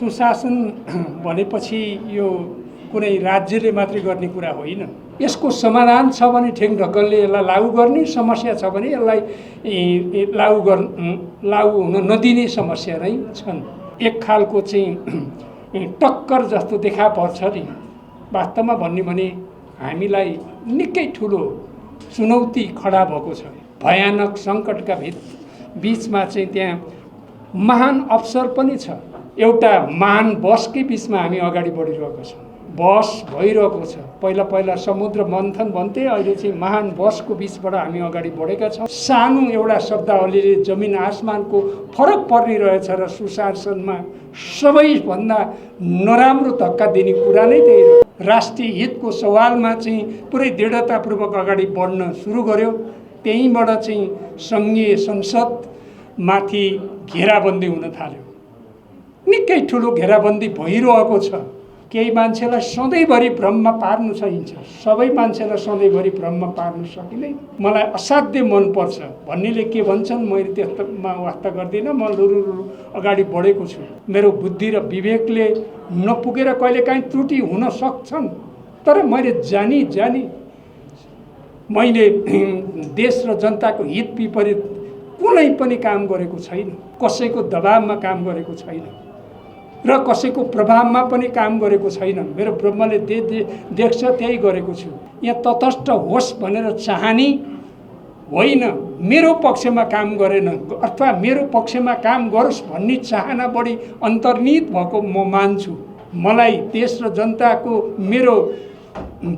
सुशासन भनेपछि यो कुनै राज्यले मात्रै गर्ने कुरा होइन। यसको समाधान छ भने ठेक ढङ्गले यसलाई लागू गर्ने, समस्या छ भने यसलाई लागू हुन नदिने समस्या नै छन्। एक खालको चाहिँ टक्कर जस्तो देखा पर्छ नि। वास्तवमा भन्ने भने हामीलाई निकै ठुलो चुनौती खडा भएको छ। भयानक सङ्कटका बिचमा चाहिँ त्यहाँ महान अवसर पनि छ। एउटा महान बसकै बिचमा हामी अगाडि बढिरहेको छौँ। बस भइरहेको छ। पहिला पहिला समुद्र मन्थन भन्थे, अहिले चाहिँ महान बसको बिचबाट हामी अगाडि बढेका छौँ। सानो एउटा शब्दावलीले जमिन आसमानको फरक पर्ने रहेछ र सुशासनमा सबैभन्दा नराम्रो धक्का दिने कुरा नै त्यही हो। राष्ट्रिय हितको सवालमा चाहिँ पुरै दृढतापूर्वक अगाडि बढ्न सुरु गर्यो। त्यहीँबाट चाहिँ सङ्घीय संसदमाथि घेराबन्दी हुन थाल्यो। निकै ठुलो घेराबन्दी भइरहेको छ। केही मान्छेलाई सधैँभरि भ्रममा पार्नु सकिन्छ, सबै मान्छेलाई सधैँभरि भ्रममा पार्नु सकिँदैन। मलाई असाध्यै मनपर्छ भन्नेले के भन्छन्, मैले त्यस्तोमा वास्ता गर्दिनँ। म लुरु अगाडि बढेको छु। मेरो बुद्धि र विवेकले नपुगेर कहिलेकाहीँ त्रुटि हुन सक्छन्, तर मैले जानी मैले देश र जनताको हित विपरीत कुनै पनि काम गरेको छैन। कसैको दबावमा काम गरेको छैन र कसैको प्रभावमा पनि काम गरेको छैन। मेरो ब्रह्मले देख्छ त्यही गरेको छु। यहाँ तटस्थ होस् भनेर चाहने होइन, मेरो पक्षमा काम गरेन अथवा मेरो पक्षमा काम गरोस् भन्ने चाहना बढी अन्तर्निहित भएको म मान्छु। मलाई देश र जनताको मेरो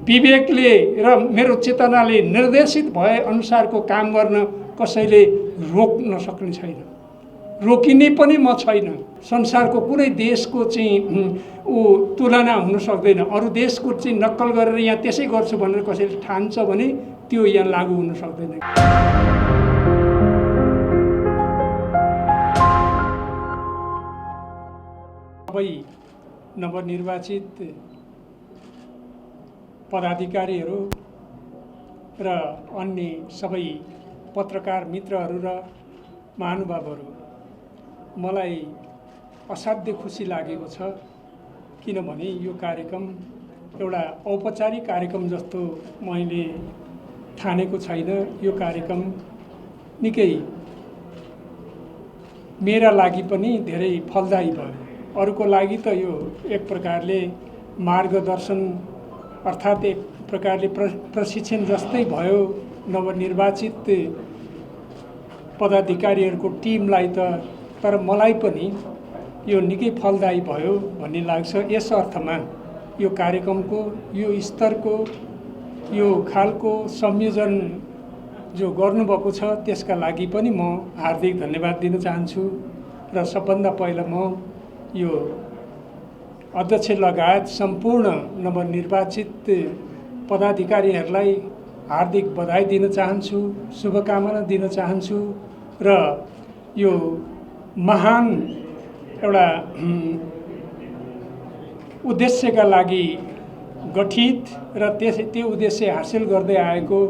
विवेकले र मेरो चेतनाले निर्देशित भए अनुसारको काम गर्न कसैले रोक्न सक्ने छैन, रोकिने पनि म छैन। संसारको कुनै देशको चाहिँ तुलना हुन सक्दैन। अरू देशको चाहिँ नक्कल गरेर यहाँ त्यसै गर्छु भनेर कसैले ठान्छ भने त्यो यहाँ लागू हुन सक्दैन। सबै नवनिर्वाचित पदाधिकारीहरू र अन्य सबै पत्रकार मित्रहरू र महानुभावहरू, मलाई असाध्य खुसी लागेको छ। किनभने यो कार्यक्रम एउटा औपचारिक कार्यक्रम जस्तो मैले ठानेको छैन। यो कार्यक्रम निकै मेरा लागि पनि धेरै फलदायी भयो। अरूको लागि त यो एक प्रकारले मार्गदर्शन अर्थात् एक प्रकारले प्रशिक्षण जस्तै भयो। नवनिर्वाचित पदाधिकारीहरूको टिमलाई त, तर मलाई पनि यो निकै फलदायी भयो भन्ने लाग्छ। यस अर्थमा यो कार्यक्रमको यो स्तरको यो खालको संयोजन जो गर्नुभएको छ त्यसका लागि पनि म हार्दिक धन्यवाद दिन चाहन्छु। र सबभन्दा पहिला म यो अध्यक्ष लगायत सम्पूर्ण नवनिर्वाचित पदाधिकारीहरूलाई हार्दिक बधाई दिन चाहन्छु, शुभकामना दिन चाहन्छु। र यो महान एउटा उद्देश्यका लागि गठित र त्यो उद्देश्य हासिल गर्दै आएको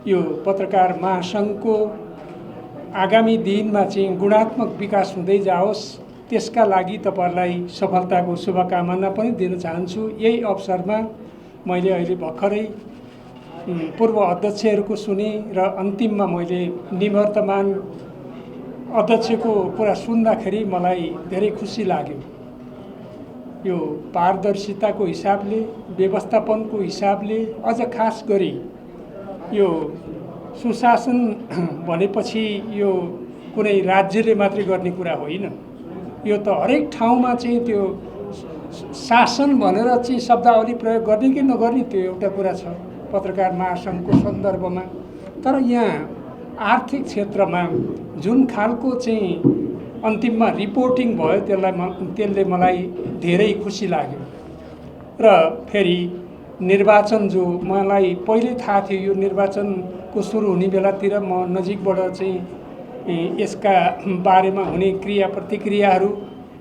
यो पत्रकार महासङ्घको आगामी दिनमा चाहिँ गुणात्मक विकास हुँदै जाओस्, त्यसका लागि तपाईहरुलाई सफलताको शुभकामना पनि दिन चाहन्छु। यही अवसरमा मैले अहिले भर्खरै पूर्व अध्यक्षहरूको सुने र अन्तिममा मैले निवर्तमान अध्यक्षको कुरा सुन्दाखेरि मलाई धेरै खुसी लाग्यो। यो पारदर्शिताको हिसाबले, व्यवस्थापनको हिसाबले, अझ खास गरी यो सुशासन भनेपछि यो कुनै राज्यले मात्रै गर्ने कुरा होइन। यो त हरेक ठाउँमा चाहिँ त्यो शासन भनेर चाहिँ शब्दावली प्रयोग गर्ने कि नगर्ने त्यो एउटा कुरा छ पत्रकार महासङ्घको सन्दर्भमा। तर यहाँ आर्थिक क्षेत्रमा जुन खालको चाहिँ अन्तिममा रिपोर्टिङ भयो त्यसले मलाई धेरै खुसी लाग्यो। र फेरि निर्वाचन जो मलाई पहिले थाहा थियो, यो निर्वाचनको सुरु हुने बेलातिर म नजिकबाट चाहिँ यसका बारेमा हुने क्रिया प्रतिक्रियाहरू,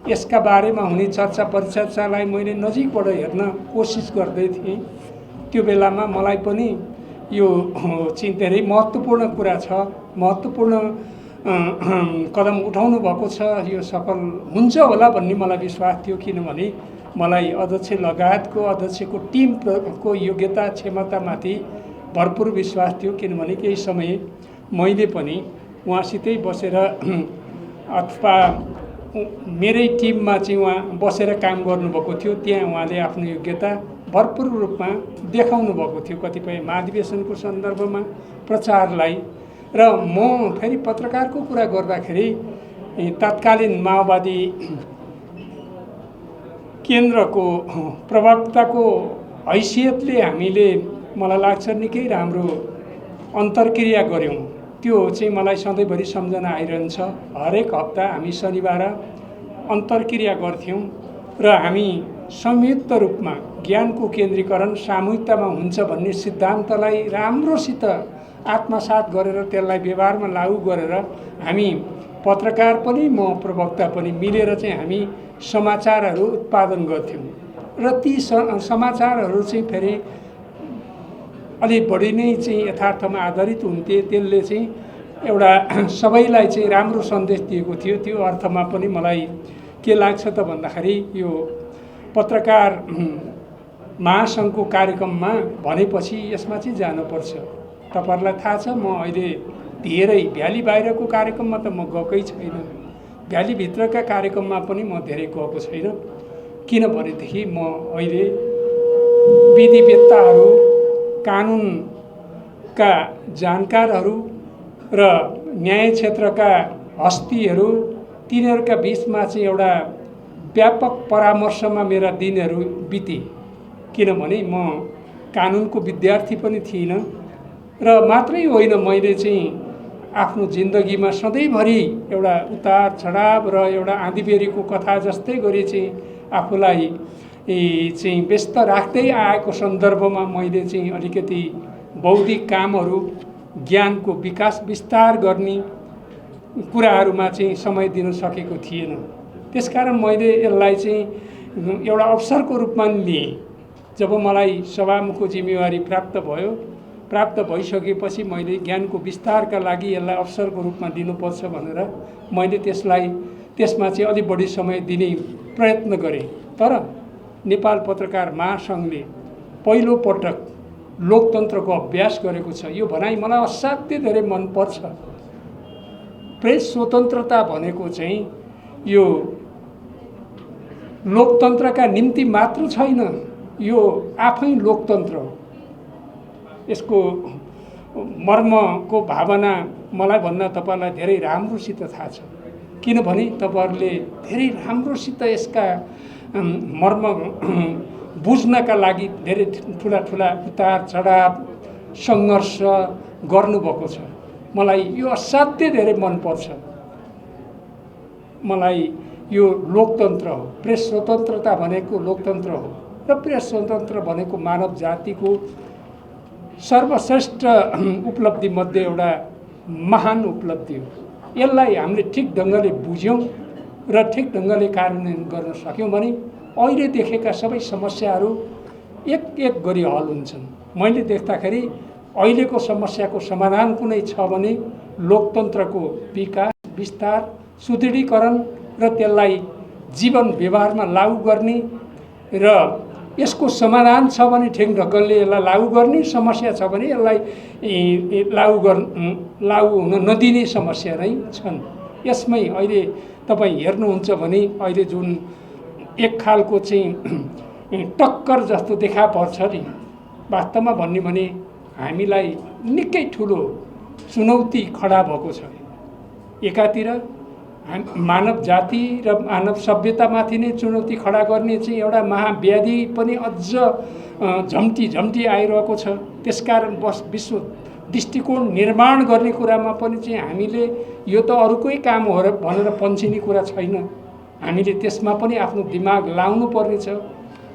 यसका बारेमा हुने चर्चा परिचर्चालाई मैले नजिकबाट हेर्न कोसिस गर्दै थिएँ। त्यो बेलामा मलाई पनि यो चाहिँ धेरै महत्त्वपूर्ण कुरा छ, महत्त्वपूर्ण कदम उठाउनु भएको छ, यो सफल हुन्छ होला भन्ने मलाई विश्वास थियो। किनभने मलाई अध्यक्ष लगायतको अध्यक्षको टिमको योग्यता क्षमतामाथि भरपुर विश्वास थियो। किनभने केही समय मैले पनि उहाँसितै बसेर अथवा मेरै टिममा चाहिँ उहाँ बसेर काम गर्नुभएको थियो। त्यहाँ उहाँले आफ्नो योग्यता भरपुर रूपमा देखाउनु भएको थियो कतिपय महाधिवेशनको सन्दर्भमा प्रचारलाई। र म फेरि पत्रकारको कुरा गर्दाखेरि तत्कालीन माओवादी केन्द्रको प्रवक्ताको हैसियतले हामीले मलाई लाग्छ निकै राम्रो अन्तर्क्रिया गऱ्यौँ। त्यो चाहिँ मलाई सधैँभरि सम्झना आइरहन्छ। हरेक हप्ता हामी शनिबार अन्तर्क्रिया गर्थ्यौँ र हामी संयुक्त रूपमा ज्ञानको केन्द्रीकरण सामूहिकतामा हुन्छ भन्ने सिद्धान्तलाई राम्रोसित आत्मसात गरेर त्यसलाई व्यवहारमा लागू गरेर हामी पत्रकार पनि म प्रवक्ता पनि मिलेर चाहिँ हामी समाचारहरू उत्पादन गर्थ्यौँ। र ती समाचारहरू चाहिँ फेरि अलि बढी नै चाहिँ यथार्थमा आधारित हुन्थे। त्यसले चाहिँ एउटा सबैलाई चाहिँ राम्रो सन्देश दिएको थियो। त्यो अर्थमा पनि मलाई के लाग्छ त भन्दाखेरि यो पत्रकार महासङ्घको कार्यक्रममा भनेपछि यसमा चाहिँ जानुपर्छ। तपाईहरुलाई थाहा छ म अहिले धेरै भ्याली बाहिरको कार्यक्रममा त म गएकै छैन, भ्यालीभित्रका कार्यक्रममा पनि म धेरै गएको छैन। किनभनेदेखि म अहिले विधिवेत्ताहरू, कानुनका जानकारहरू र न्याय क्षेत्रका हस्तीहरू तिनीहरूका बिचमा चाहिँ एउटा व्यापक परामर्शमा मेरा दिनहरू बिते। किनभने म कानुनको विद्यार्थी पनि थिइनँ र मात्रै होइन, मैले चाहिँ आफ्नो जिन्दगीमा सधैँभरि एउटा उतार चढाव र एउटा आँधीबेहरीको कथा जस्तै गरी चाहिँ आफूलाई चाहिँ व्यस्त राख्दै आएको सन्दर्भमा मैले चाहिँ अलिकति बौद्धिक कामहरू, ज्ञानको विकास विस्तार गर्ने कुराहरूमा चाहिँ समय दिन सकेको थिएन। त्यसकारण मैले यसलाई चाहिँ एउटा अवसरको रूपमा लिएँ। जब मलाई सभामुखको जिम्मेवारी प्राप्त भइसकेपछि मैले ज्ञानको विस्तारका लागि यसलाई अवसरको रूपमा दिनुपर्छ भनेर मैले त्यसमा चाहिँ अलि बढी समय दिने प्रयत्न गरेँ। तर नेपाल पत्रकार महासङ्घले पहिलो पटक लोकतन्त्रको अभ्यास गरेको छ। यो भनाइ मलाई असाध्यै धेरै मनपर्छ। प्रेस स्वतन्त्रता भनेको चाहिँ यो लोकतन्त्रका निम्ति मात्र छैन, यो आफै लोकतन्त्र हो। यसको मर्मको भावना मलाई भन्दा तपाईलाई धेरै राम्रोसित थाहा छ। किनभने तपाईहरुले धेरै राम्रोसित यसका मर्म बुझ्नका लागि धेरै ठुला उतार चढाव सङ्घर्ष गर्नुभएको छ। मलाई यो असाध्यै धेरै मनपर्छ। मलाई यो लोकतन्त्र हो, प्रेस स्वतन्त्रता भनेको लोकतन्त्र हो र प्रेस स्वतन्त्र भनेको मानव जातिको सर्वश्रेष्ठ उपलब्धि मध्ये एउटा महान उपलब्धि हो। यसलाई हामीले ठिक ढङ्गले बुझ्यौँ र ठिक ढङ्गले कार्यान्वयन गर्न सक्यौँ भने अहिले देखेका सबै समस्याहरू एक एक गरी हल हुन्छन्। मैले देख्दाखेरि अहिलेको समस्याको समाधान कुनै छ भने लोकतन्त्रको विकास विस्तार सुदृढीकरण र त्यसलाई जीवन व्यवहारमा लागू गर्ने र यसको समाधान छ भने ठिक ढङ्गले यसलाई लागू गर्ने, समस्या छ भने यसलाई लागू हुन नदिने समस्या नै छन्। यसमै अहिले तपाईँ हेर्नुहुन्छ भने अहिले जुन एक खालको चाहिँ टक्कर जस्तो देखा पर्छ नि, वास्तवमा भन्ने भने हामीलाई निकै ठुलो चुनौती खडा भएको छ। एकातिर मानव जाति र मानव सभ्यतामाथि नै चुनौती खडा गर्ने चाहिँ एउटा महाव्याधि पनि अझ झम्टी आइरहेको छ। त्यसकारण विश्व दृष्टिकोण निर्माण गर्ने कुरामा पनि चाहिँ हामीले यो त अरूकै काम हो र भनेर पन्छिने कुरा छैन। हामीले त्यसमा पनि आफ्नो दिमाग लाउनु पर्नेछ।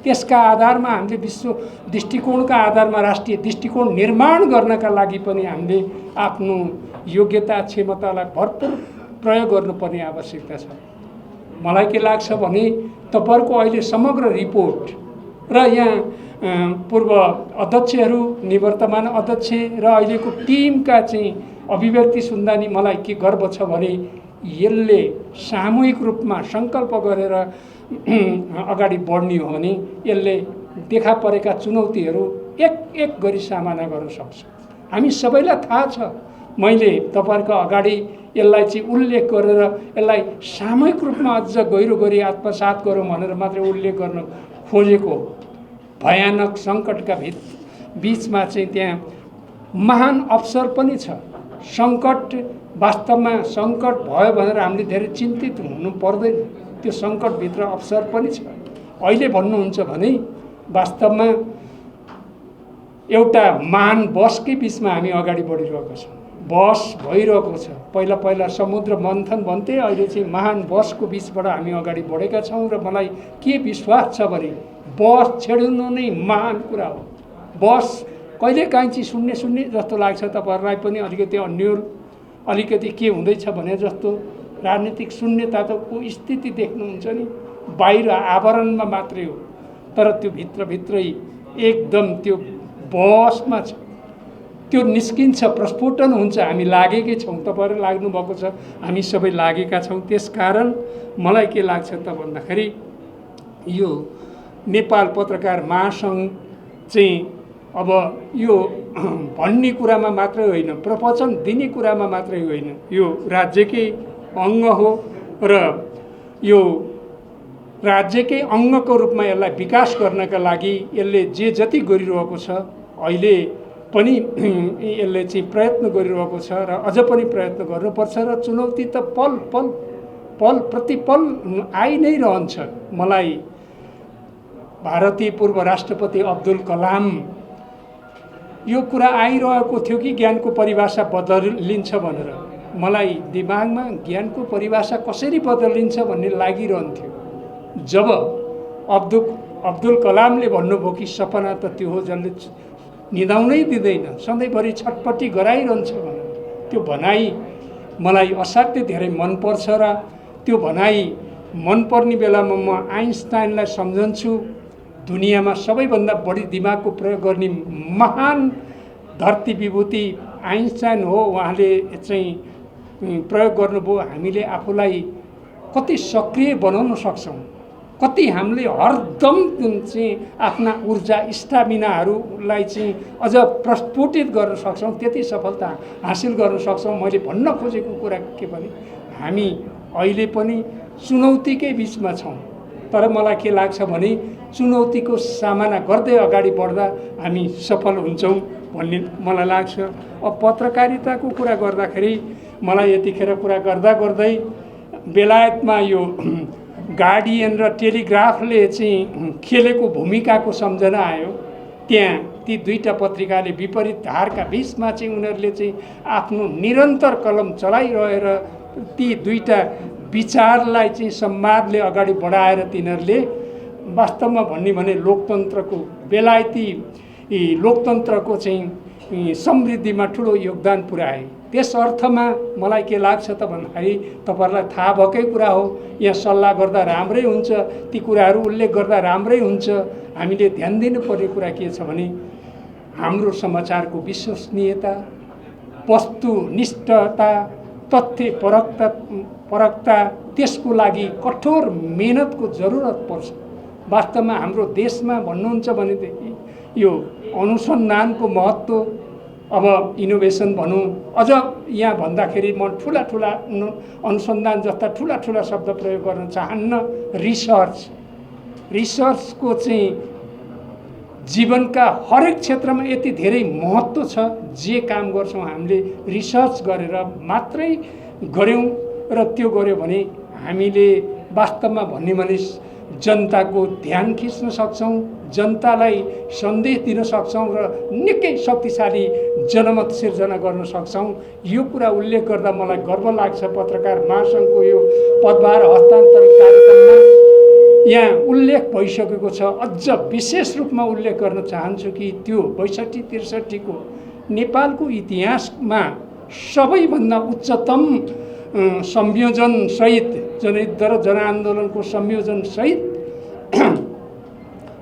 त्यसका आधारमा हामीले विश्व दृष्टिकोणका आधारमा राष्ट्रिय दृष्टिकोण निर्माण गर्नका लागि पनि हामीले आफ्नो योग्यता क्षमतालाई भरपुर प्रयोग गर्नुपर्ने आवश्यकता छ। मलाई के लाग्छ भने तपाईहरुको अहिले समग्र रिपोर्ट र यहाँ पूर्व अध्यक्षहरू, निवर्तमान अध्यक्ष र अहिलेको टिमका चाहिँ अभिव्यक्ति सुन्दा नि मलाई के गर्व छ भने यसले सामूहिक रूपमा सङ्कल्प गरेर अगाडि बढ्ने हो भने यसले देखा परेका चुनौतीहरू एक एक गरी सामना गर्न सक्छ। हामी सबैलाई थाहा छ, मैले तपाईँहरूको अगाडि यसलाई चाहिँ उल्लेख गरेर यसलाई सामूहिक रूपमा अझ गहिरो गरी आत्मसात गरौँ भनेर मात्रै उल्लेख गर्न खोजेको भयानक सङ्कटका बिचमा चाहिँ त्यहाँ महान अवसर पनि छ। सङ्कट वास्तवमा सङ्कट भयो भनेर हामीले धेरै चिन्तित हुनु पर्दैन, त्यो सङ्कटभित्र अवसर पनि छ। अहिले भन्नुहुन्छ भने वास्तवमा एउटा महान बसकै बिचमा हामी अगाडि बढिरहेको छौँ। बस भइरहेको छ, पहिला पहिला समुद्र मन्थन भन्थे, अहिले चाहिँ महान बसको बिचबाट हामी अगाडि बढेका छौँ। र मलाई के विश्वास छ भने बस छेड्नु नै महान कुरा हो। बस कहिलेकाहीँ चाहिँ शून्य शून्य जस्तो लाग्छ तपाईँहरूलाई पनि, अलिकति अन्यल अलिकति के हुँदैछ भने जस्तो राजनीतिक शून्यताको स्थिति देख्नुहुन्छ नि, बाहिर आवरणमा मात्रै हो, तर त्यो भित्रभित्रै एकदम त्यो बसमा छ, त्यो निस्किन्छ, प्रस्फुटन हुन्छ। हामी लागेकै छौँ, तपाईँहरू लाग्नु भएको छ, हामी सबै लागेका छौँ। त्यसकारण मलाई के लाग्छ त भन्दाखेरि यो नेपाल पत्रकार महासङ्घ चाहिँ अब यो भन्ने कुरामा मात्रै होइन, प्रवचन दिने कुरामा मात्रै होइन, यो राज्यकै अङ्ग हो र यो राज्यकै अङ्गको रूपमा यसलाई विकास गर्नका लागि यसले जे जति गरिरहेको छ अहिले पनि यसले चाहिँ प्रयत्न गरिरहेको छ र अझ पनि प्रयत्न गर्नुपर्छ। र चुनौती त पल पल पल प्रतिपल आइ नै रहन्छ। मलाई भारतीय पूर्व राष्ट्रपति अब्दुल कलाम यो कुरा आइरहेको थियो कि ज्ञानको परिभाषा बदलिन्छ भनेर, मलाई दिमागमा ज्ञानको परिभाषा कसरी बदलिन्छ भन्ने लागिरहन्थ्यो। जब अब्दुल कलामले भन्नुभयो कि सपना त त्यो हो जसले निदाउनै दिँदैन, सधैँभरि छटपट्टि गराइरहन्छ भनेर, त्यो भनाइ मलाई असाध्यै धेरै मनपर्छ। र त्यो भनाइ मनपर्ने बेलामा म आइन्स्टाइनलाई सम्झन्छु। दुनियाँमा सबैभन्दा बढी दिमागको प्रयोग गर्ने महान धरती विभूति आइन्स्टाइन हो। उहाँले चाहिँ प्रयोग गर्नुभयो, हामीले आफूलाई कति सक्रिय बनाउन सक्छौँ, कति हामीले हरदम चाहिँ आफ्ना ऊर्जा स्टामिनाहरूलाई चाहिँ अझ प्रस्फुटित गर्न सक्छौँ, त्यति सफलता हासिल गर्न सक्छौँ। मैले भन्न खोजेको कुरा के भने हामी अहिले पनि चुनौतीकै बिचमा छौँ, तर मलाई के लाग्छ भने चुनौतीको सामना गर्दै अगाडि बढ्दा हामी सफल हुन्छौँ भन्ने मलाई लाग्छ। अब पत्रकारिताको कुरा गर्दाखेरि मलाई यतिखेर कुरा गर्दा गर्दै बेलायतमा यो गार्डियन र टेलिग्राफले चाहिँ खेलेको भूमिकाको सम्झना आयो। त्यहाँ ती दुईटा पत्रिकाले विपरीत धारका बिचमा चाहिँ उनीहरूले चाहिँ आफ्नो निरन्तर कलम चलाइरहेर ती दुईटा विचारलाई चाहिँ संवादले अगाडि बढाएर तिनीहरूले वास्तवमा भन्ने भने लोकतन्त्रको बेलायती लोकतन्त्रको चाहिँ समृद्धिमा ठुलो योगदान पुर्याए। त्यस अर्थमा मलाई के लाग्छ त भन्दाखेरि तपाईँहरूलाई थाहा भएकै कुरा हो, यहाँ सल्लाह गर्दा राम्रै हुन्छ, ती कुराहरू उल्लेख गर्दा राम्रै हुन्छ। हामीले ध्यान दिनुपर्ने कुरा के छ भने हाम्रो समाचारको विश्वसनीयता, वस्तुनिष्ठता, तथ्य परकता, त्यसको लागि कठोर मेहनतको जरुरत पर्छ। वास्तवमा हाम्रो देशमा भन्नुहुन्छ भनेदेखि यो अनुसन्धानको महत्त्व, अब इनोभेसन भनौँ, अझ यहाँ भन्दाखेरि म ठुला अनुसन्धान जस्ता ठुला शब्द प्रयोग गर्न चाहन्न। रिसर्चको चाहिँ जीवनका हरेक क्षेत्रमा यति धेरै महत्त्व छ। जे काम गर्छौँ हामीले रिसर्च गरेर मात्रै गऱ्यौँ र त्यो गऱ्यो भने हामीले वास्तवमा भन्ने भने जनताको ध्यान खिच्न सक्छौँ, जनतालाई सन्देश दिन सक्छौँ र निकै शक्तिशाली जनमत सिर्जना गर्न सक्छौँ। यो कुरा उल्लेख गर्दा मलाई गर्व लाग्छ। पत्रकार महासङ्घको यो पदभार हस्तान्तरण कार्यक्रममा यहाँ उल्लेख भइसकेको छ। अझ विशेष रूपमा उल्लेख गर्न चाहन्छु कि त्यो 62-63 को नेपालको इतिहासमा सबैभन्दा उच्चतम संयोजनसहित जनयुद्ध र जनआन्दोलनको संयोजनसहित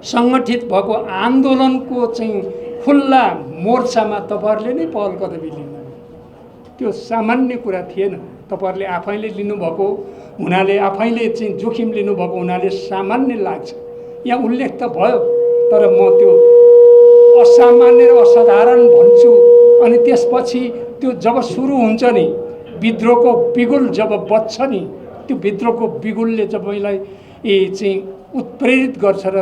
सङ्गठित भएको आन्दोलनको चाहिँ खुल्ला मोर्चामा तपाईँहरूले नै पहल कदमी लिनु। त्यो सामान्य कुरा थिएन। तपाईहरुले आफैले लिनुभएको हुनाले, आफैले चाहिँ जोखिम लिनुभएको हुनाले सामान्य लाग्छ। यहाँ उल्लेख त भयो, तर म त्यो असामान्य र असाधारण भन्छु। अनि त्यसपछि त्यो जब सुरु हुन्छ नि, विद्रोहको बिगुल जब बज्छ नि, त्यो विद्रोहको बिगुलले जब मलाई चाहिँ उत्प्रेरित गर्छ र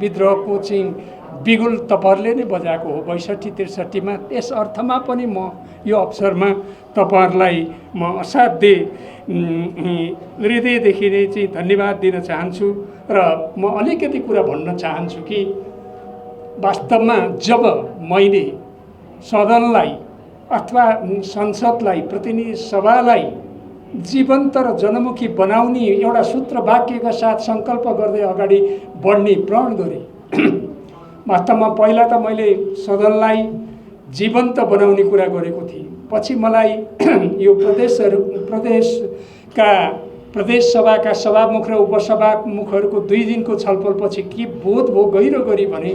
विद्रोहको चाहिँ बिगुल तपाईँहरूले नै बजाएको हो 62-63 मा। त्यस अर्थमा पनि म यो अवसरमा तपाईँहरूलाई म असाध्यै हृदयदेखि नै चाहिँ धन्यवाद दिन चाहन्छु। र म अलिकति कुरा भन्न चाहन्छु कि वास्तवमा जब मैले सदनलाई अथवा संसदलाई, प्रतिनिधि सभालाई जीवन्त र जनमुखी बनाउने एउटा सूत्र वाक्यका साथ सङ्कल्प गर्दै अगाडि बढ्ने प्रण गरेँ। वास्तवमा पहिला त मैले सदनलाई जीवन्त बनाउने कुरा गरेको थिएँ। पछि मलाई यो प्रदेश सभाका सभामुख र उपसभामुखहरूको 2 दिनको छलफलपछि के बोध भयो गहिरो गरी भने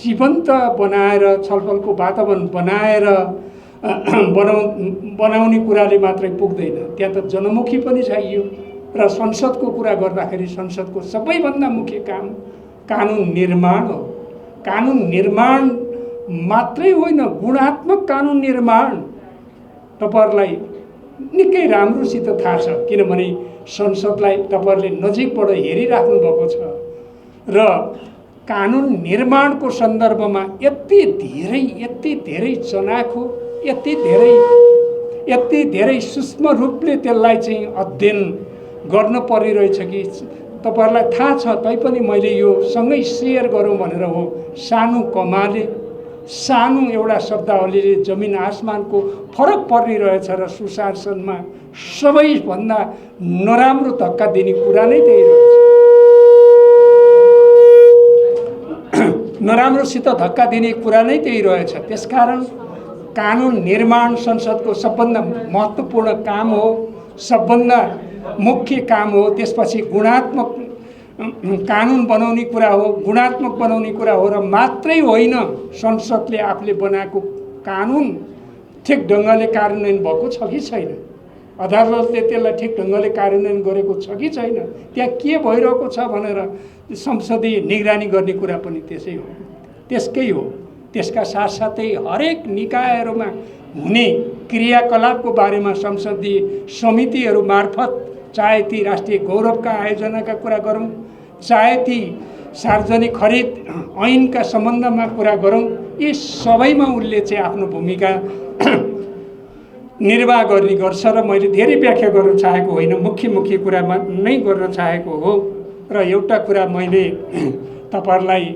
जीवन्त बनाएर छलफलको वातावरण बनाएर बनाउने कुराले मात्रै पुग्दैन, त्यहाँ त जनमुखी पनि चाहियो। र संसदको कुरा गर्दाखेरि संसदको सबैभन्दा मुख्य काम कानुन निर्माण हो। कानुन निर्माण मात्रै होइन, गुणात्मक कानुन निर्माण। तपाईहरुलाई निकै राम्रोसित थाहा छ, किनभने संसदलाई तपाईहरुले नजिकबाट हेरिराख्नु भएको छ। र कानुन निर्माणको सन्दर्भमा यति धेरै चनाखो, यति धेरै सूक्ष्म रूपले त्यसलाई चाहिँ अध्ययन गर्न परिरहेछ कि तपाईहरुलाई थाहा छ। तैपनि मैले यो सँगै सेयर गरौँ भनेर हो। सानो कमाले, सानो एउटा शब्दावलीले जमिन आसमानको फरक परिरहेछ। र सुशासनमा सबैभन्दा नराम्रो धक्का दिने कुरा नै त्यही रहेछ। नराम्रोसित धक्का दिने कुरा नै त्यही रहेछ। त्यसकारण कानुन निर्माण संसदको सबभन्दा महत्त्वपूर्ण काम हो, सबभन्दा मुख्य काम हो। त्यसपछि गुणात्मक कानुन बनाउने कुरा हो, गुणात्मक बनाउने कुरा हो। र मात्रै होइन, संसदले आफूले बनाएको कानुन ठिक ढङ्गले कार्यान्वयन भएको छ कि छैन, अदालतले त्यसलाई ठिक ढङ्गले कार्यान्वयन गरेको छ कि छैन, त्यहाँ के भइरहेको छ भनेर संसदीय निगरानी गर्ने कुरा पनि त्यसकै हो। त्यसका साथसाथै हरेक निकायहरूमा हुने क्रियाकलापको बारेमा संसदीय समितिहरू मार्फत, चाहे ती राष्ट्रिय गौरवका आयोजनाका कुरा गरौँ, चाहे ती सार्वजनिक खरिद ऐनका सम्बन्धमा कुरा गरौँ, यी सबैमा उसले चाहिँ आफ्नो भूमिका निर्वाह गर्ने गर्छ। र मैले धेरै व्याख्या गर्न चाहेको होइन, मुख्य कुरामा नै गर्न चाहेको हो। र एउटा कुरा मैले तपाईहरुलाई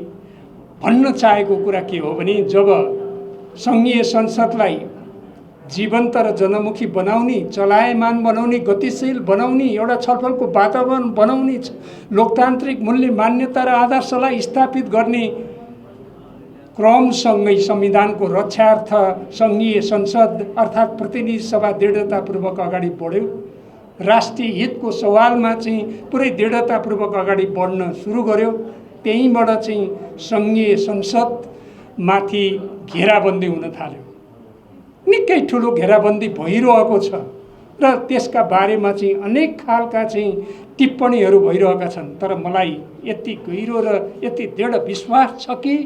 भन्न चाहेको कुरा के हो भने, जब सङ्घीय संसदलाई जीवन्त र जनमुखी बनाउने, चलायमान बनाउने, गतिशील बनाउने, एउटा छलफलको वातावरण बनाउने, लोकतान्त्रिक मूल्य मान्यता र आदर्शलाई स्थापित गर्ने क्रमसँगै संविधानको रक्षार्थ सङ्घीय संसद अर्थात् प्रतिनिधि सभा दृढतापूर्वक अगाडि बढ्यो। राष्ट्रिय हितको सवालमा चाहिँ पुरै दृढतापूर्वक अगाडि बढ्न सुरु गर्यो। त्यहीँबाट चाहिँ सङ्घीय संसदमाथि घेराबन्दी हुन थाल्यो। निकै ठुलो घेराबन्दी भइरहेको छ र त्यसका बारेमा चाहिँ अनेक खालका चाहिँ टिप्पणीहरू भइरहेका छन्। तर मलाई यति गहिरो र यति दृढ विश्वास छ कि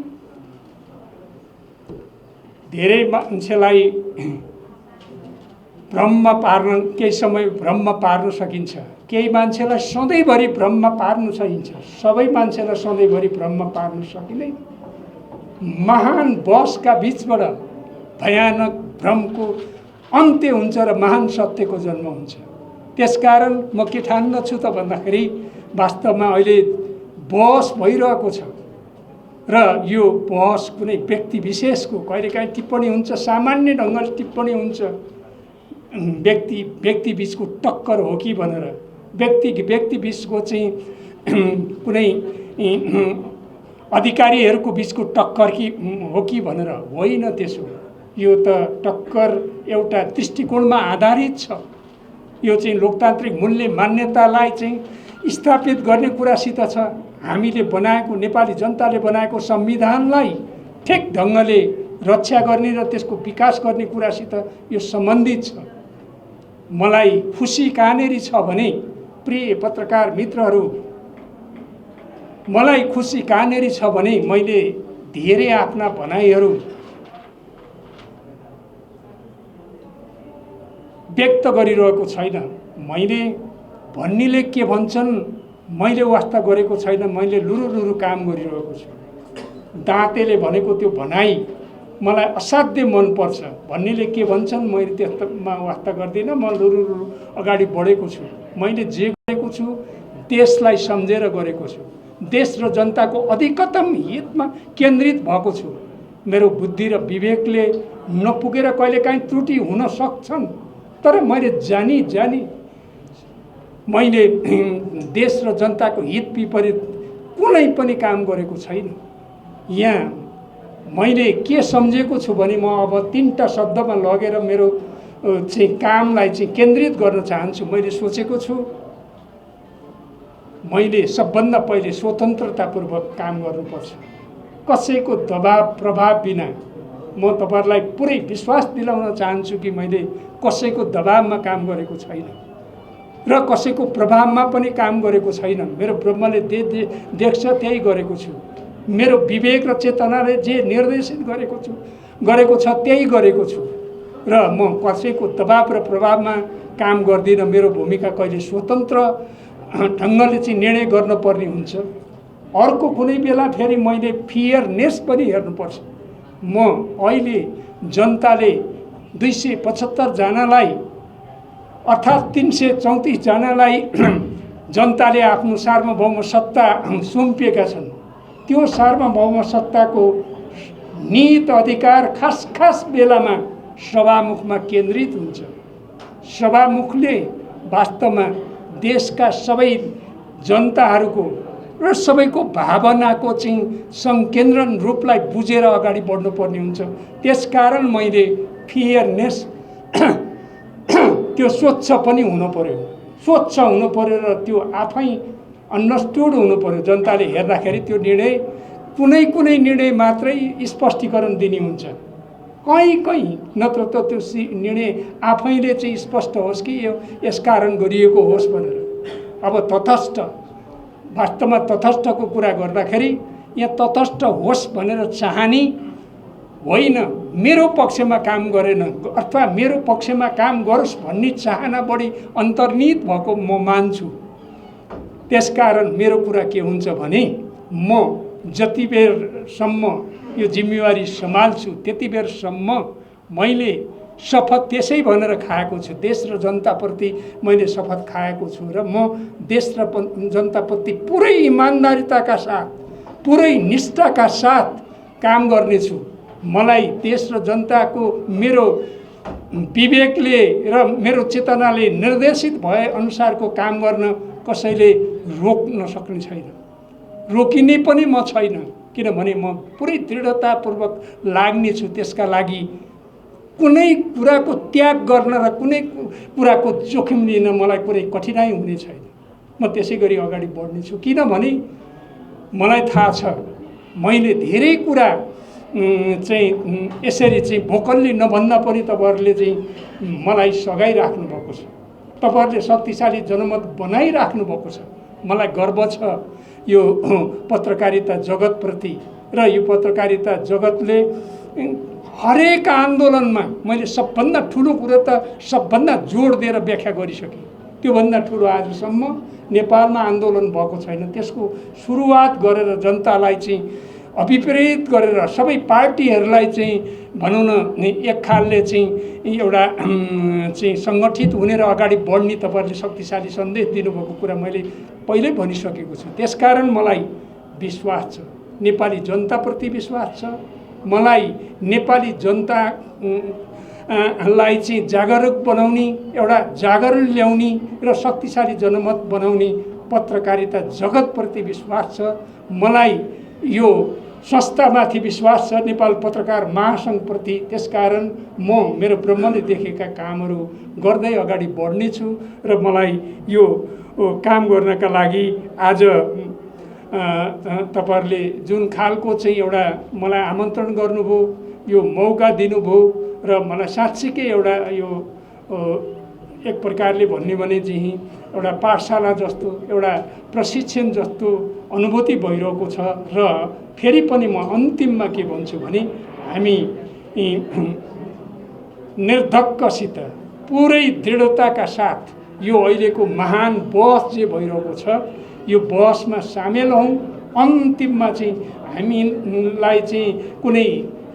धेरै मान्छेलाई भ्रममा पार्न, केही समय भ्रममा पार्न सकिन्छ, केही मान्छेलाई सधैँभरि भ्रममा पार्न सकिन्छ, सबै मान्छेलाई सधैँभरि भ्रममा पार्न सकिँदैन। महान बहसका बिचबाट भयानक भ्रमको अन्त्य हुन्छ र महान सत्यको जन्म हुन्छ। त्यसकारण म के ठान्दछु त भन्दाखेरि, वास्तवमा अहिले बहस भइरहेको छ र यो बहस कुनै व्यक्ति विशेषको कहिलेकाहीँ टिप्पणी हुन्छ, सामान्य ढङ्गले टिप्पणी हुन्छ, व्यक्ति बिचको टक्कर हो कि भनेर, व्यक्ति बिचको चाहिँ कुनै अधिकारीहरूको बिचको टक्कर हो कि भनेर होइन। त्यसो यो त टक्कर एउटा दृष्टिकोणमा आधारित छ। यो चाहिँ लोकतान्त्रिक मूल्य मान्यतालाई चाहिँ स्थापित गर्ने कुरासित छ। हामीले बनाएको, नेपाली जनताले बनाएको संविधानलाई ठिक ढङ्गले रक्षा गर्ने र त्यसको विकास गर्ने कुरासित यो सम्बन्धित छ। मलाई खुसी कहाँनेरि छ भने प्रिय पत्रकार मित्रहरू, मलाई खुसी कहाँनेरि छ भने मैले धेरै आफ्ना भनाइहरू व्यक्त गरिरहेको छैन। मैले भन्नेले के भन्छन् मैले वास्ता गरेको छैन, मैले लुरु काम गरिरहेको छु। दाँतेले भनेको त्यो भनाइ मलाई असाध्यै मनपर्छ। भन्नेले के भन्छन् मैले त्यस्तोमा वास्ता गर्दिनँ, म लुरु अगाडि बढेको छु। मैले जे गरेको छु देशलाई सम्झेर गरेको छु, देश र जनताको अधिकतम हितमा केन्द्रित भएको छु। मेरो बुद्धि र विवेकले नपुगेर कहिलेकाहीँ त्रुटि हुन सक्छन्, तर मैले जानी मैले देश र जनताको हित विपरीत कुनै पनि काम गरेको छैन। यहाँ मैले के सम्झेको छु भने म अब 3टा शब्दमा लगेर मेरो चाहिँ कामलाई चाहिँ केन्द्रित गर्न चाहन्छु। मैले सोचेको छु मैले सबभन्दा पहिले स्वतन्त्रतापूर्वक काम गर्नुपर्छ, कसैको दबाब प्रभाव बिना। म तपाईहरुलाई पुरै विश्वास दिलाउन चाहन्छु कि मैले कसैको दबावमा काम गरेको छैन र कसैको प्रभावमा पनि काम गरेको छैन। मेरो ब्रह्मले देख्छ त्यही गरेको छु। मेरो विवेक र चेतनाले जे निर्देशित गरेको छ त्यही गरेको छु र म कसैको दबाव र प्रभावमा काम गर्दिनँ। मेरो भूमिका कहिले स्वतन्त्र ढङ्गले चाहिँ निर्णय गर्नुपर्ने हुन्छ। अर्को कुनै बेला फेरि मैले फियरनेस पनि हेर्नुपर्छ। म अहिले जनताले 275 जनालाई अर्थात् 334 जनालाई जनताले आफ्नो सार्वभौम सत्ता सुम्पिएका छन्। त्यो सार्वभौम सत्ताको निहित अधिकार खास बेलामा सभामुखमा केन्द्रित हुन्छ। सभामुखले वास्तवमा देशका सबै जनताहरूको र सबैको भावनाको चाहिँ संकेन्द्रण रूपलाई बुझेर अगाडि बढ्नुपर्ने हुन्छ। त्यसकारण मैले फियरनेस त्यो स्वच्छ पनि हुनु पर्यो, स्वच्छ हुनु पर्यो र त्यो आफै अन्डरस्टुड हुनु पर्यो। जनताले हेर्दाखेरि त्यो निर्णय कुनै निर्णय मात्रै स्पष्टीकरण दिने हुन्छ, कहीँ नत्र त त्यो निर्णय आफैले चाहिँ स्पष्ट होस् कि यो यसकारण गरिएको होस् भनेर। अब तटस्थ, वास्तवमा तटस्थको कुरा गर्दाखेरि यहाँ तटस्थ होस् भनेर चाहने होइन, मेरो पक्षमा काम गरेन अथवा मेरो पक्षमा काम गरोस् भन्ने चाहना बढी अन्तर्निहित भएको म मान्छु। त्यसकारण मेरो कुरा के हुन्छ भने म जति बेरसम्म यो जिम्मेवारी सम्हाल्छु त्यति बेरसम्म मैले शपथ त्यसै भनेर खाएको छु। देश र जनताप्रति मैले शपथ खाएको छु र म देश र जनताप्रति पुरै इमान्दारिताका साथ, पुरै निष्ठाका साथ काम गर्नेछु। मलाई देश र जनताको मेरो विवेकले र मेरो चेतनाले निर्देशित भए अनुसारको काम गर्न कसैले रोक्न सक्ने छैन, रोकिने पनि म छैन। किनभने म पुरै दृढतापूर्वक लाग्नेछु। त्यसका लागि कुनै कुराको त्याग गर्न र कुनै कुराको जोखिम लिन मलाई कुनै कठिनाइ हुने छैन। म त्यसै गरी अगाडि बढ्नेछु। किनभने मलाई थाहा छ मैले धेरै कुरा चाहिँ यसरी चाहिँ भोकल्ली नभन्दा पनि तपाईहरुले चाहिँ मलाई सघाइराख्नु भएको छ। तपाईहरुले शक्तिशाली जनमत बनाइराख्नु भएको छ। मलाई गर्व छ यो पत्रकारिता जगतप्रति र यो पत्रकारिता जगतले हरेक आन्दोलनमा मैले सबभन्दा ठुलो कुरो त सबभन्दा जोड दिएर व्याख्या गरिसकेँ। त्योभन्दा ठुलो आजसम्म नेपालमा आन्दोलन भएको छैन। त्यसको सुरुवात गरेर जनतालाई चाहिँ अभिप्रेरित गरेर सबै पार्टीहरूलाई चाहिँ भनौँ न एक खालले चाहिँ एउटा चाहिँ सङ्गठित हुने र अगाडि बढ्ने तपाईहरुले शक्तिशाली सन्देश दिनुभएको कुरा मैले पहिल्यै भनिसकेको छु। त्यसकारण मलाई विश्वास छ, नेपाली जनताप्रति विश्वास छ। मलाई नेपाली जनतालाई चाहिँ जागरुक बनाउने, एउटा जागरण ल्याउने र शक्तिशाली जनमत बनाउने पत्रकारिता जगतप्रति विश्वास छ। मलाई यो संस्थामाथि विश्वास छ, नेपाल पत्रकार महासङ्घप्रति। त्यसकारण म मेरो ब्रह्मले देखेका कामहरू गर्दै अगाडि बढ्नेछु र मलाई यो काम गर्नका लागि आज तपाईहरुले जुन खालको चाहिँ एउटा मलाई आमन्त्रण गर्नुभयो यो मौका दिनुभयो र मलाई साँच्चीकै एउटा यो एक प्रकारले भन्ने भने चाहिँ एउटा पाठशाला जस्तो एउटा प्रशिक्षण जस्तो अनुभूति भइरहेको छ। र फेरि पनि म अन्तिममा के भन्छु भने हामी निर्धक्कसित पुरै दृढताका साथ यो अहिलेको महान बहस जे भइरहेको छ यो बहसमा सामेल हौँ। अन्तिममा चाहिँ हामीलाई चाहिँ कुनै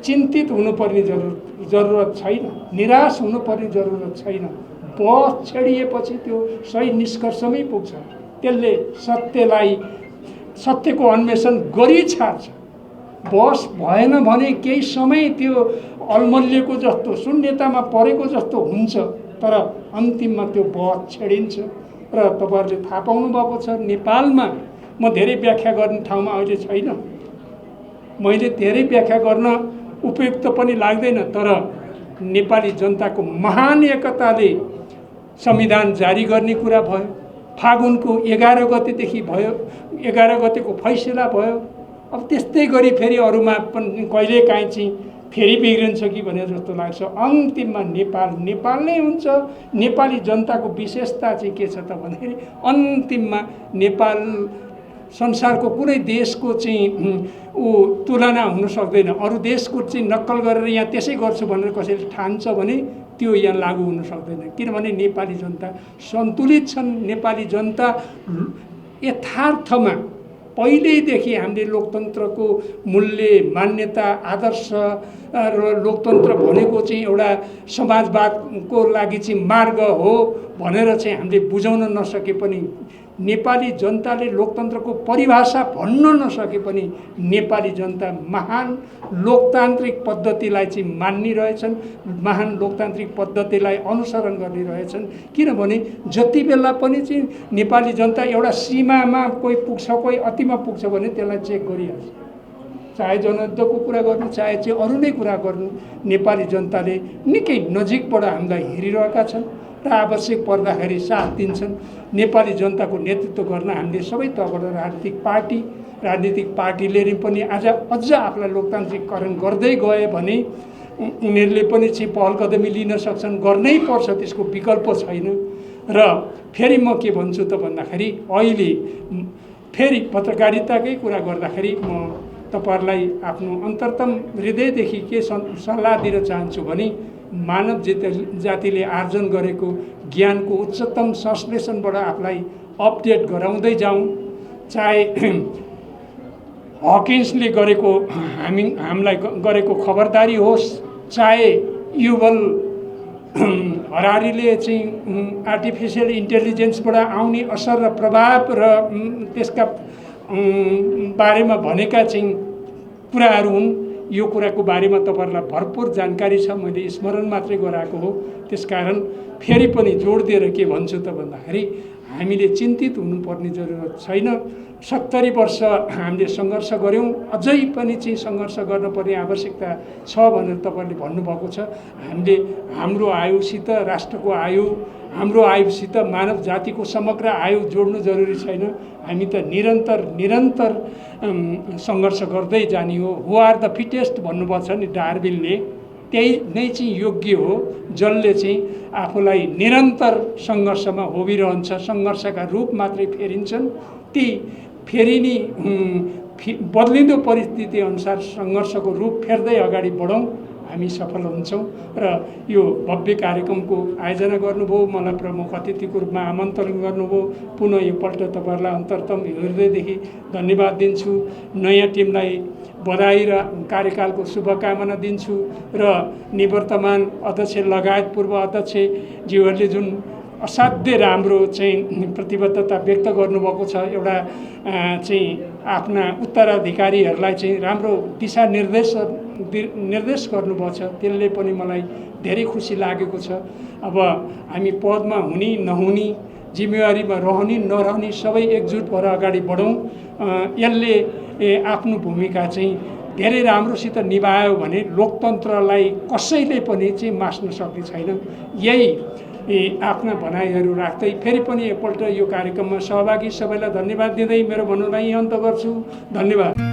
चिन्तित हुनुपर्ने जरुरत छैन, निराश हुनुपर्ने जरुरत छैन। बहस छेडिएपछि त्यो सही निष्कर्षमै पुग्छ। त्यसले सत्यको अन्वेषण गरी छाड्छ। बहस भएन भने केही समय त्यो अलमल्लिएको जस्तो शून्यतामा परेको जस्तो हुन्छ, तर अन्तिममा त्यो बहस छेडिन्छ। र तपाईँहरूले थाहा पाउनु भएको छ नेपालमा म धेरै व्याख्या गर्ने ठाउँमा अहिले छैन, मैले धेरै व्याख्या गर्न उपयुक्त पनि लाग्दैन, तर नेपाली जनताको महान एकताले संविधान जारी गर्ने कुरा भयो। फागुनको 11 गतेदेखि भयो, 11 गतेको फैसला भयो। अब त्यस्तै गरी फेरि अरूमा पनि कहिलेकाहीँ चाहिँ फेरि बिग्रिन्छ कि भने जस्तो लाग्छ। अन्तिममा नेपाल नै हुन्छ। नेपाली जनताको विशेषता चाहिँ के छ त भन्दाखेरि अन्तिममा नेपाल संसारको कुनै देशको चाहिँ तुलना हुन सक्दैन। अरू देशको चाहिँ नक्कल गरेर यहाँ त्यसै गर्छु भनेर कसैले ठान्छ भने त्यो यहाँ लागू हुन सक्दैन, किनभने नेपाली जनता सन्तुलित छन्। नेपाली जनता यथार्थमा पहिल्यैदेखि हामीले लोकतन्त्रको मूल्य, मान्यता, आदर्श र लोकतन्त्र भनेको चाहिँ एउटा समाजवादको लागि चाहिँ मार्ग हो भनेर चाहिँ हामीले बुझाउन नसके पनि, नेपाली जनताले लोकतन्त्रको परिभाषा भन्न नसके पनि नेपाली जनता महान लोकतान्त्रिक पद्धतिलाई चाहिँ मानिरहेछन्, महान लोकतान्त्रिक पद्धतिलाई अनुसरण गरिरहेछन्। किनभने जति बेला पनि चाहिँ नेपाली जनता एउटा सीमामा कोही पुग्छ, कोही अतिमा पुग्छ भने त्यसलाई चेक गरिहाल्छ। चाहे जनयुद्धको कुरा गर्नु, चाहे चाहिँ अरू नै कुरा गर्नु, नेपाली जनताले निकै नजिकबाट हामीलाई हेरिरहेका छन् र आवश्यक पर्दाखेरि साथ दिन्छन्। नेपाली जनताको नेतृत्व गर्न हामीले सबै तहबाट राजनीतिक पार्टीले पनि अझ आफूलाई लोकतान्त्रिककरण गर्दै गए भने उनीहरूले पनि चाहिँ पहल कदमी लिन सक्छन्, गर्नै पर्छ, त्यसको विकल्प छैन। र फेरि म के भन्छु त भन्दाखेरि अहिले फेरि पत्रकारिताकै कुरा गर्दाखेरि म तपाईहरुलाई आफ्नो अन्तरतम हृदयदेखि के सल्लाह दिन चाहन्छु भने मानव जातिले आर्जन गरेको ज्ञानको उच्चतम संश्लेषणबाट आफूलाई अपडेट गराउँदै जाउँ। चाहे हकिन्सले गरेको हामीलाई गरेको खबरदारी होस्, चाहे युवल हरारीले चाहिँ आर्टिफिसियल इन्टेलिजेन्सबाट आउने असर र प्रभाव र त्यसका बारेमा भनेका चाहिँ कुराहरू हुन्। यो कुराको बारेमा तपाईहरुलाई भरपूर जानकारी छ, मैले स्मरण मात्रै गराएको हो। त्यसकारण फेरि पनि जोड दिएर के भन्छु त भन्दाखेरि हामीले चिन्तित हुनुपर्ने जरुरत छैन। 70 वर्ष हामीले सङ्घर्ष गर्यौं, अझै पनि चाहिँ सङ्घर्ष गर्नुपर्ने आवश्यकता छ भनेर तपाईहरुले भन्नुभएको छ। हामीले हाम्रो आयुसित राष्ट्रको आयु, हाम्रो आयुसित मानव जातिको समग्र आयु जोड्नु जरुरी छैन। हामी त निरन्तर सङ्घर्ष गर्दै जाने हो। हु आर द फिटेस्ट भन्नुभएको छ नि डार्विनले, त्यही नै चाहिँ योग्य हो, जसले चाहिँ आफूलाई निरन्तर सङ्घर्षमा होबिरहन्छ। सङ्घर्षका रूप मात्रै फेरिन्छन्, ती फेरिने बदलिँदो परिस्थिति अनुसार सङ्घर्षको रूप फेर्दै अगाडि बढौँ, हामी सफल हुन्छौँ। र यो भव्य कार्यक्रमको आयोजना गर्नुभयो, मलाई प्रमुख अतिथिको रूपमा आमन्त्रण गर्नुभयो, पुनः योपल्ट तपाईहरुलाई अन्तरतम हृदयदेखि धन्यवाद दिन्छु। नयाँ टिमलाई बधाई र कार्यकालको शुभकामना दिन्छु र निवर्तमान अध्यक्ष लगायत पूर्व अध्यक्षज्यूहरूले जुन असाध्य राम्रो चाहिँ प्रतिबद्धता व्यक्त गर्नुभएको छ, एउटा चाहिँ आफ्ना उत्तराधिकारीहरूलाई चाहिँ राम्रो दिशा निर्देश गर्नुभएको छ, त्यसले पनि मलाई धेरै खुसी लागेको छ। अब हामी पदमा हुने नहुने, जिम्मेवारीमा रहने नरहने सबै एकजुट भएर अगाडि बढौँ। यसले आफ्नो भूमिका चाहिँ धेरै राम्रोसित निभायो भने लोकतन्त्रलाई कसैले पनि चाहिँ मास्न सक्ने छैन। यही आफ्ना भनाइहरू राख्दै फेरि पनि एकपल्ट यो कार्यक्रममा सहभागी सबैलाई धन्यवाद दिँदै मेरो भनाइलाई अन्त गर्छु। धन्यवाद।